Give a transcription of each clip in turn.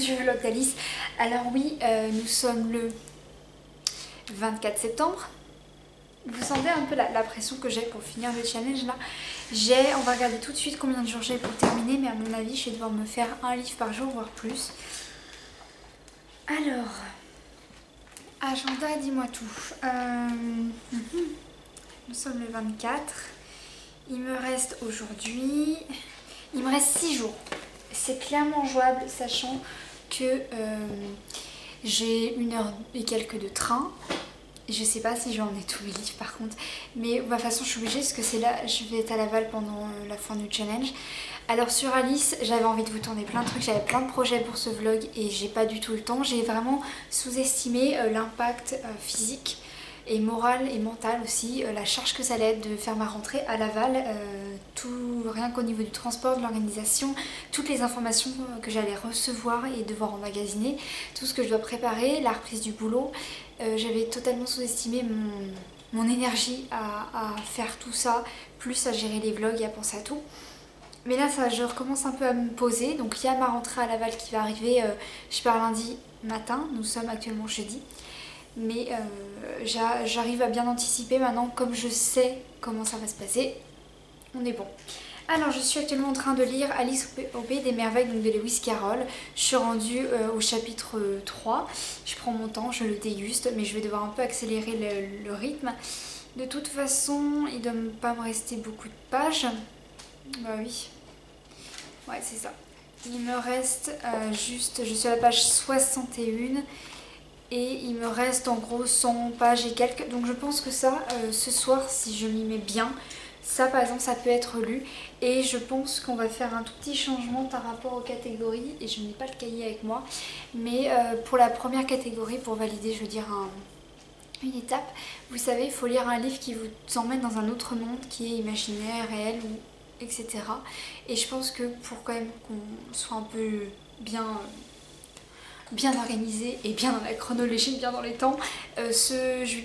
du vlog d'Alice. Alors oui, nous sommes le 24 septembre. Vous sentez un peu la pression que j'ai pour finir le challenge là. On va regarder tout de suite combien de jours j'ai pour terminer, mais à mon avis je vais devoir me faire un livre par jour, voire plus. Alors, agenda, dis-moi tout. Nous sommes le 24. Il me reste aujourd'hui... Il me reste 6 jours. C'est clairement jouable, sachant que j'ai 1 heure et quelques de train. Je sais pas si je vais emmener tous les livres par contre. Mais de toute façon je suis obligée parce que c'est là, je vais être à Laval pendant la fin du challenge. Alors sur Alice, j'avais envie de vous tourner plein de trucs, j'avais plein de projets pour ce vlog et j'ai pas du tout le temps. J'ai vraiment sous-estimé l'impact physique et moral et mental aussi, la charge que ça allait être de faire ma rentrée à Laval, rien qu'au niveau du transport, de l'organisation, toutes les informations que j'allais recevoir et devoir emmagasiner, tout ce que je dois préparer, la reprise du boulot. J'avais totalement sous-estimé mon énergie à faire tout ça, plus à gérer les vlogs et à penser à tout. Mais là je recommence un peu à me poser, donc il y a ma rentrée à Laval qui va arriver, je pars lundi matin, nous sommes actuellement jeudi. Mais j'arrive à bien anticiper maintenant, comme je sais comment ça va se passer, on est bon. Alors je suis actuellement en train de lire Alice au Pays des Merveilles donc de Lewis Carroll. Je suis rendue au chapitre 3, je prends mon temps, je le déguste, mais je vais devoir un peu accélérer le rythme. De toute façon, il ne doit pas me rester beaucoup de pages. Bah oui, ouais c'est ça. Il me reste juste, je suis à la page 61. Et il me reste en gros 100 pages et quelques. Donc je pense que ça, ce soir, si je m'y mets bien, ça par exemple, ça peut être lu. Et je pense qu'on va faire un tout petit changement par rapport aux catégories. Et je n'ai pas le cahier avec moi. Mais pour la première catégorie, pour valider, je veux dire, une étape, vous savez, il faut lire un livre qui vous emmène dans un autre monde qui est imaginaire, réel, ou etc. Et je pense que pour quand même qu'on soit un peu bien organisé et bien dans la chronologie, bien dans les temps,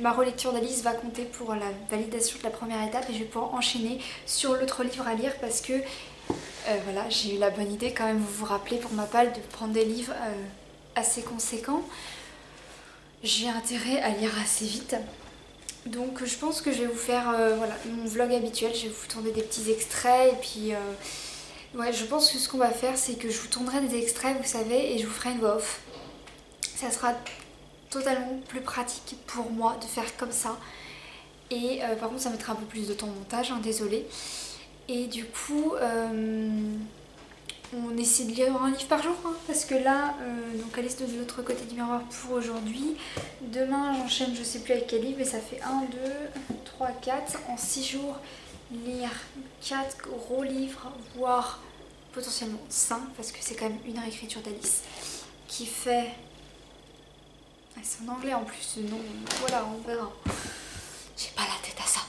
ma relecture d'Alice va compter pour la validation de la première étape et je vais pouvoir enchaîner sur l'autre livre à lire parce que voilà, j'ai eu la bonne idée quand même, vous vous rappelez pour ma palle, de prendre des livres assez conséquents. J'ai intérêt à lire assez vite. Donc je pense que je vais vous faire voilà, mon vlog habituel, je vais vous tourner des petits extraits et puis ouais, je pense que ce qu'on va faire c'est que je vous tournerai des extraits, vous savez, et je vous ferai une voix off. Ça sera totalement plus pratique pour moi de faire comme ça. Et par contre ça mettra un peu plus de temps au montage, hein, désolée. Et du coup on essaie de lire un livre par jour, hein, parce que là, donc Alice de l'autre côté du miroir pour aujourd'hui. Demain j'enchaîne, je sais plus avec quel livre, mais ça fait 1, 2, 3, 4. En 6 jours, lire 4 gros livres, voire potentiellement 5, parce que c'est quand même une réécriture d'Alice qui fait... C'est en anglais en plus, non, voilà, on verra. J'ai pas la tête à ça.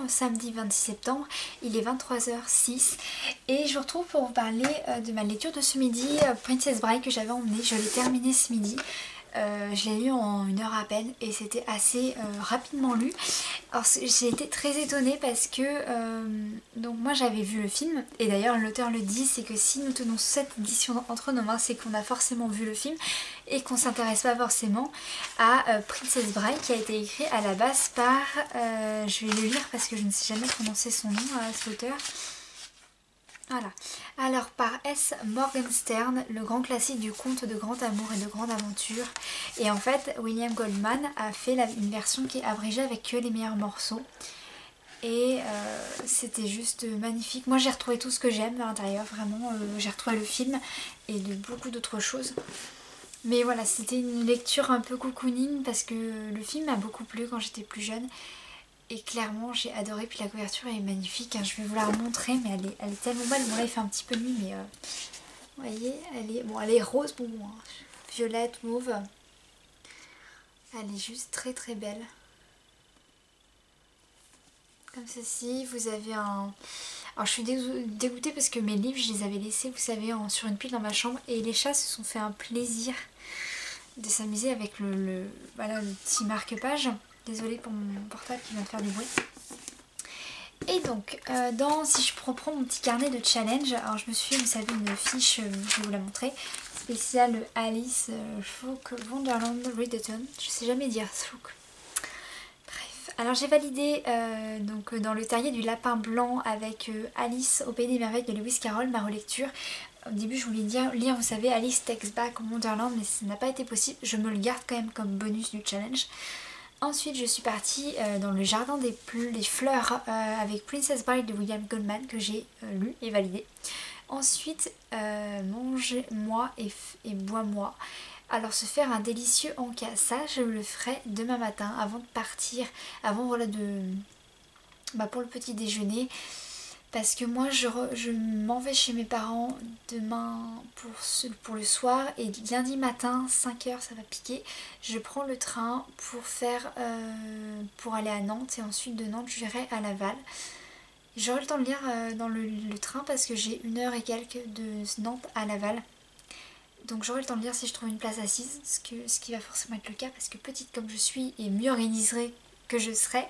samedi 26 septembre, il est 23h06 et je vous retrouve pour vous parler de ma lecture de ce midi, Princess Bride que j'avais emmenée. Je l'ai terminée ce midi. Je l'ai lu en 1 heure à peine et c'était assez rapidement lu. Alors j'ai été très étonnée parce que donc moi j'avais vu le film et d'ailleurs l'auteur le dit, c'est que si nous tenons cette édition entre nos mains, c'est qu'on a forcément vu le film et qu'on s'intéresse pas forcément à Princess Bride qui a été écrit à la base par, je vais le lire parce que je ne sais jamais prononcer son nom à cet auteur. Voilà, alors par S. Morgenstern, le grand classique du conte de grand amour et de grande aventure. Et en fait, William Goldman a fait une version qui est abrégée avec que les meilleurs morceaux. Et c'était juste magnifique. Moi j'ai retrouvé tout ce que j'aime à l'intérieur, vraiment. J'ai retrouvé le film et de beaucoup d'autres choses. Mais voilà, c'était une lecture un peu cocooning parce que le film m'a beaucoup plu quand j'étais plus jeune. Et clairement j'ai adoré, puis la couverture est magnifique, hein. Je vais vous la remontrer mais elle est tellement belle. Bon là il fait un petit peu nuit mais vous voyez elle est rose, bon violette, mauve. Elle est juste très très belle. Comme ceci, vous avez un... Alors je suis dégoûtée parce que mes livres je les avais laissés vous savez sur une pile dans ma chambre et les chats se sont fait un plaisir de s'amuser avec voilà, le petit marque-page. Désolée pour mon portable qui vient de faire du bruit. Et donc, si je reprends mon petit carnet de challenge, alors je me suis fait, vous savez, une fiche, je vais vous la montrer, spéciale Alice Through Wonderland Readathon. Je sais jamais dire Through. Bref, alors j'ai validé donc dans le terrier du lapin blanc avec Alice au pays des merveilles de Lewis Carroll, ma relecture. Au début je voulais lire, vous savez, Alice Takes Back Wonderland, mais ça n'a pas été possible. Je me le garde quand même comme bonus du challenge. Ensuite je suis partie dans le jardin des fleurs avec Princess Bride de William Goldman que j'ai lu et validé. Ensuite mange-moi et bois-moi. Alors se faire un délicieux encas, ça je le ferai demain matin avant de partir, avant voilà pour le petit déjeuner. Parce que moi je m'en vais chez mes parents demain pour le soir et lundi matin 5h ça va piquer. Je prends le train pour aller à Nantes et ensuite de Nantes j'irai à Laval. J'aurai le temps de lire dans le train parce que j'ai 1 heure et quelques de Nantes à Laval. Donc j'aurai le temps de lire si je trouve une place assise, ce qui va forcément être le cas parce que petite comme je suis et mieux organisée que je serai,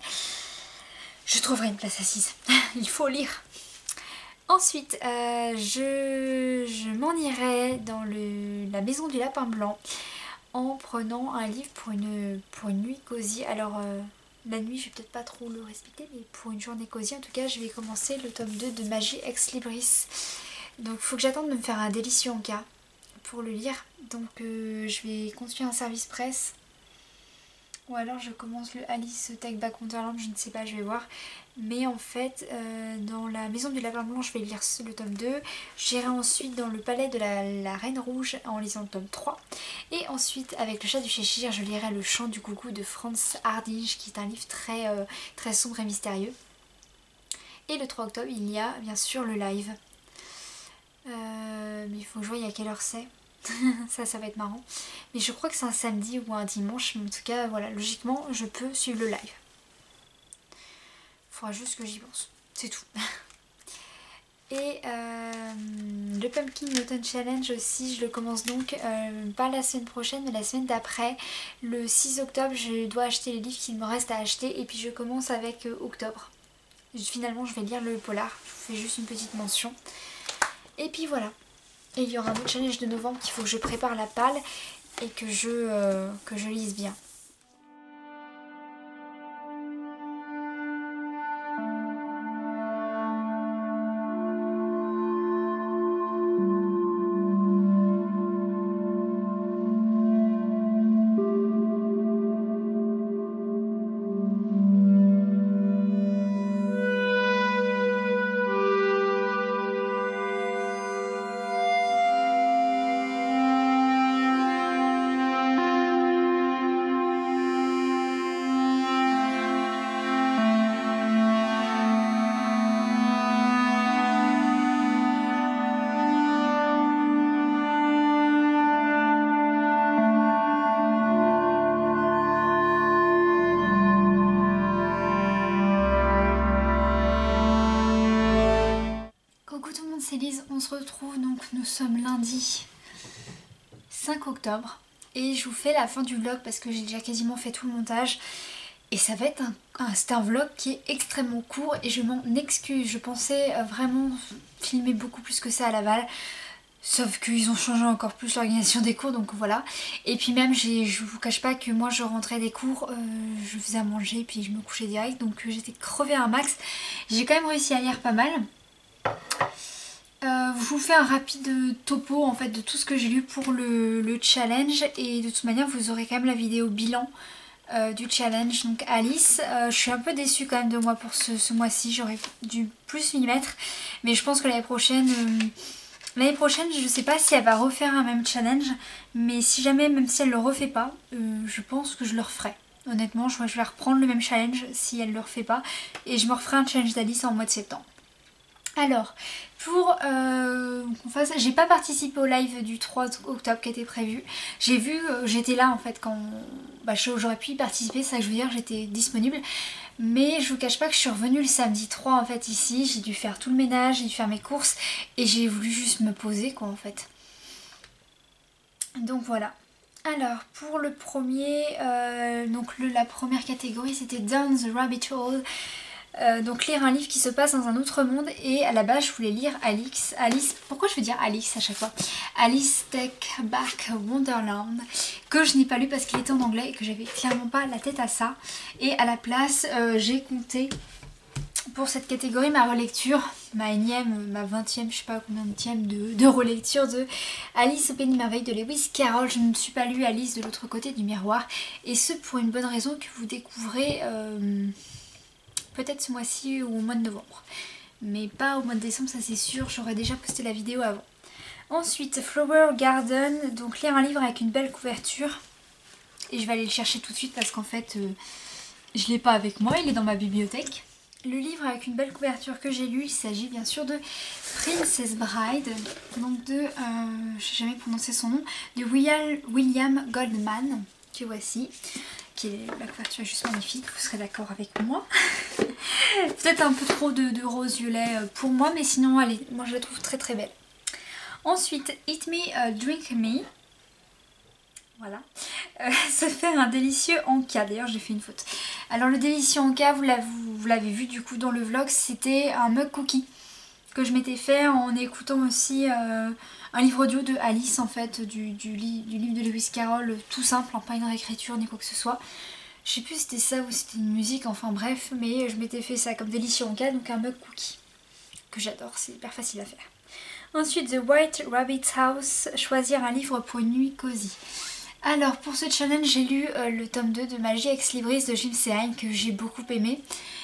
je trouverai une place assise. Il faut lire. Ensuite, je m'en irai dans la maison du lapin blanc en prenant un livre pour une nuit cosy. Alors la nuit je vais peut-être pas trop le respecter, mais pour une journée cosy en tout cas je vais commencer le tome 2 de Magie Ex Libris. Donc il faut que j'attende de me faire un délicieux encas pour le lire. Donc je vais continuer un service presse. Ou alors je commence le Alice Take Back Wonderland, je ne sais pas, je vais voir. Mais en fait, dans la maison du lapin blanc, je vais lire le tome 2. J'irai ensuite dans le palais de la Reine Rouge en lisant le tome 3. Et ensuite, avec le chat du Cheshire, je lirai le chant du coucou de Franz Hardinge, qui est un livre très sombre et mystérieux. Et le 3 octobre, il y a bien sûr le live. Mais il faut que je voie à quelle heure c'est. ça va être marrant, mais je crois que c'est un samedi ou un dimanche, mais en tout cas voilà, logiquement je peux suivre le live. Faudra juste que j'y pense, c'est tout. Et le Pumpkin Autumn Challenge aussi, je le commence donc pas la semaine prochaine mais la semaine d'après, le 6 octobre. Je dois acheter les livres qu'il me reste à acheter et puis je commence avec octobre. Finalement je vais lire le polar, je vous fais juste une petite mention. Et puis voilà. Et il y aura un autre challenge de novembre qu'il faut que je prépare la palle et que je lise bien. se retrouve, donc nous sommes lundi 5 octobre et je vous fais la fin du vlog parce que j'ai déjà quasiment fait tout le montage et ça va être c'est un vlog qui est extrêmement court et je m'en excuse. Je pensais vraiment filmer beaucoup plus que ça à Laval, sauf qu'ils ont changé encore plus l'organisation des cours, donc voilà. Et puis même, je vous cache pas que moi je rentrais des cours, je faisais à manger puis je me couchais direct, donc j'étais crevée un max. J'ai quand même réussi à lire pas mal. Je vous fais un rapide topo en fait de tout ce que j'ai lu pour le challenge et de toute manière vous aurez quand même la vidéo bilan du challenge. Donc Alice, je suis un peu déçue quand même de moi pour ce mois-ci, j'aurais dû plus m'y mettre, mais je pense que l'année prochaine je sais pas si elle va refaire un même challenge, mais si jamais, même si elle le refait pas, je pense que je le referai. Honnêtement, je vais reprendre le même challenge si elle le refait pas et je me referai un challenge d'Alice en mois de septembre. Alors, pour j'ai pas participé au live du 3 octobre qui était prévu. J'ai vu, j'étais là en fait quand j'aurais pu y participer, c'est ça que je veux dire, j'étais disponible. Mais je vous cache pas que je suis revenue le samedi 3 en fait ici, j'ai dû faire tout le ménage, j'ai dû faire mes courses et j'ai voulu juste me poser quoi en fait. Donc voilà. Alors pour le premier, la première catégorie c'était Down the Rabbit Hole. Donc lire un livre qui se passe dans un autre monde et à la base je voulais lire Alice, pourquoi je veux dire Alice à chaque fois, Alice Take Back Wonderland, que je n'ai pas lu parce qu'il était en anglais et que j'avais clairement pas la tête à ça, et à la place j'ai compté pour cette catégorie ma relecture, ma 20e, je sais pas combien de relecture de Alice au Pays des Merveilles de Lewis Carroll. Je ne me suis pas lu Alice de l'autre côté du miroir et ce pour une bonne raison que vous découvrez peut-être ce mois-ci ou au mois de novembre. Mais pas au mois de décembre, ça c'est sûr, j'aurais déjà posté la vidéo avant. Ensuite, Flower Garden, donc lire un livre avec une belle couverture. Et je vais aller le chercher tout de suite parce qu'en fait, je l'ai pas avec moi, il est dans ma bibliothèque. Le livre avec une belle couverture que j'ai lu, il s'agit bien sûr de Princess Bride, donc de, je sais jamais prononcer son nom, de William Goldman, que voici. La couverture est juste magnifique, vous serez d'accord avec moi. Peut-être un peu trop de rose violet pour moi, mais sinon moi je la trouve très très belle. Ensuite, Eat Me, Drink Me. Voilà. Se faire un délicieux encas. D'ailleurs j'ai fait une faute. Alors le délicieux encas, vous l'avez vu du coup dans le vlog, c'était un mug cookie que je m'étais fait en écoutant aussi un livre audio de Alice en fait, du livre de Lewis Carroll, tout simple, pas une réécriture ni quoi que ce soit. Je sais plus si c'était ça ou si c'était une musique, enfin bref, mais je m'étais fait ça comme délicieux encas, donc un mug cookie que j'adore, c'est hyper facile à faire. Ensuite, The White Rabbit's House, choisir un livre pour une nuit cosy. Alors pour ce challenge j'ai lu le tome 2 de Magie Ex Libris de Jim Sehine que j'ai beaucoup aimé.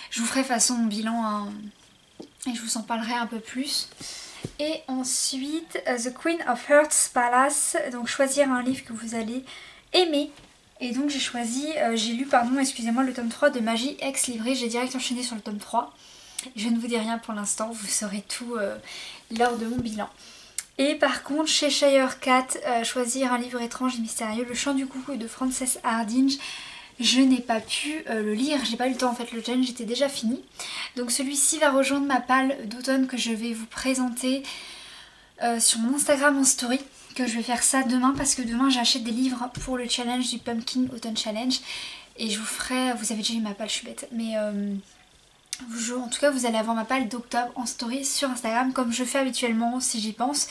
Je vous ferai façon mon bilan et je vous en parlerai un peu plus. Et ensuite The Queen of Hearts Palace, donc choisir un livre que vous allez aimer. Et donc j'ai lu le tome 3 de Magie Ex Libris, j'ai direct enchaîné sur le tome 3. Je ne vous dis rien pour l'instant, vous saurez tout lors de mon bilan. Et par contre, chez Cheshire Cat, choisir un livre étrange et mystérieux, Le Chant du Coucou de Frances Hardinge. Je n'ai pas pu le lire, j'ai pas eu le temps en fait, le challenge était déjà fini. Donc celui-ci va rejoindre ma palle d'automne que je vais vous présenter sur mon Instagram en story. Que je vais faire ça demain parce que demain j'achète des livres pour le challenge du Pumpkin Autumn Challenge. Et je vous ferai, vous avez déjà eu ma palle, je suis bête, mais en tout cas vous allez avoir ma palle d'octobre en story sur Instagram comme je fais habituellement si j'y pense,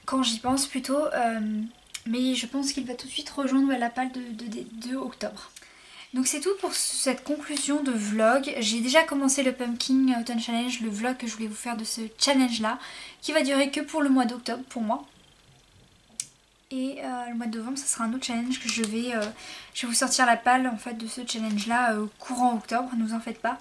quand j'y pense plutôt. Mais je pense qu'il va tout de suite rejoindre la palle de octobre. Donc c'est tout pour cette conclusion de vlog. J'ai déjà commencé le Pumpkin Autumn Challenge, le vlog que je voulais vous faire de ce challenge là, qui va durer que pour le mois d'octobre pour moi. Et le mois de novembre, ça sera un autre challenge que je vais vous sortir la palle en fait de ce challenge là courant octobre, ne vous en faites pas.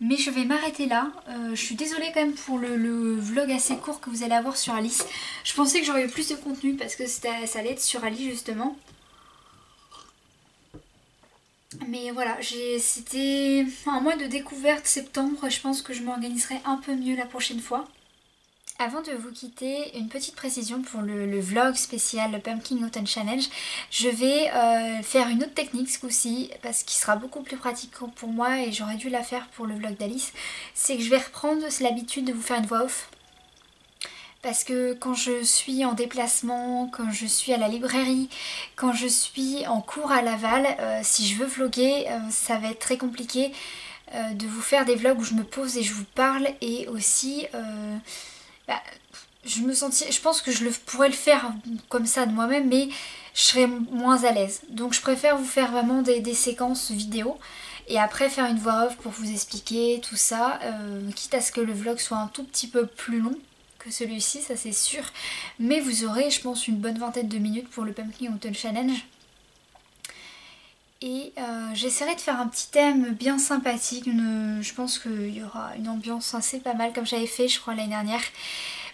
Mais je vais m'arrêter là. Je suis désolée quand même pour le vlog assez court que vous allez avoir sur Alice. Je pensais que j'aurais eu plus de contenu parce que ça allait être sur Alice justement. Mais voilà, c'était un mois de découverte septembre. Je pense que je m'organiserai un peu mieux la prochaine fois. Avant de vous quitter, une petite précision pour le vlog spécial Pumpkin Autumn Challenge. Je vais faire une autre technique ce coup-ci parce qu'il sera beaucoup plus pratique pour moi et j'aurais dû la faire pour le vlog d'Alice. C'est que je vais reprendre l'habitude de vous faire une voix off. Parce que quand je suis en déplacement, quand je suis à la librairie, quand je suis en cours à Laval, si je veux vlogger, ça va être très compliqué de vous faire des vlogs où je me pose et je vous parle. Et aussi, je pense que pourrais le faire comme ça de moi-même, mais je serais moins à l'aise. Donc je préfère vous faire vraiment des séquences vidéo. Et après faire une voix off pour vous expliquer tout ça, quitte à ce que le vlog soit un tout petit peu plus long que celui-ci, ça c'est sûr. Mais vous aurez, je pense, une bonne vingtaine de minutes pour le Pumpkin Autumn Challenge. Et j'essaierai de faire un petit thème bien sympathique. Je pense qu'il y aura une ambiance assez pas mal comme j'avais fait, je crois, l'année dernière.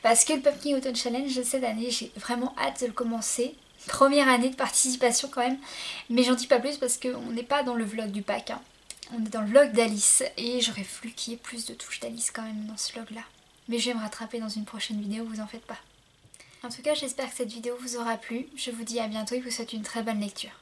Parce que le Pumpkin Autumn Challenge cette année, j'ai vraiment hâte de le commencer. Première année de participation quand même. Mais j'en dis pas plus parce qu'on n'est pas dans le vlog du pack. Hein. On est dans le vlog d'Alice. Et j'aurais voulu qu'il y ait plus de touches d'Alice quand même dans ce vlog là. Mais je vais me rattraper dans une prochaine vidéo, vous en faites pas. En tout cas, j'espère que cette vidéo vous aura plu. Je vous dis à bientôt et vous souhaite une très bonne lecture.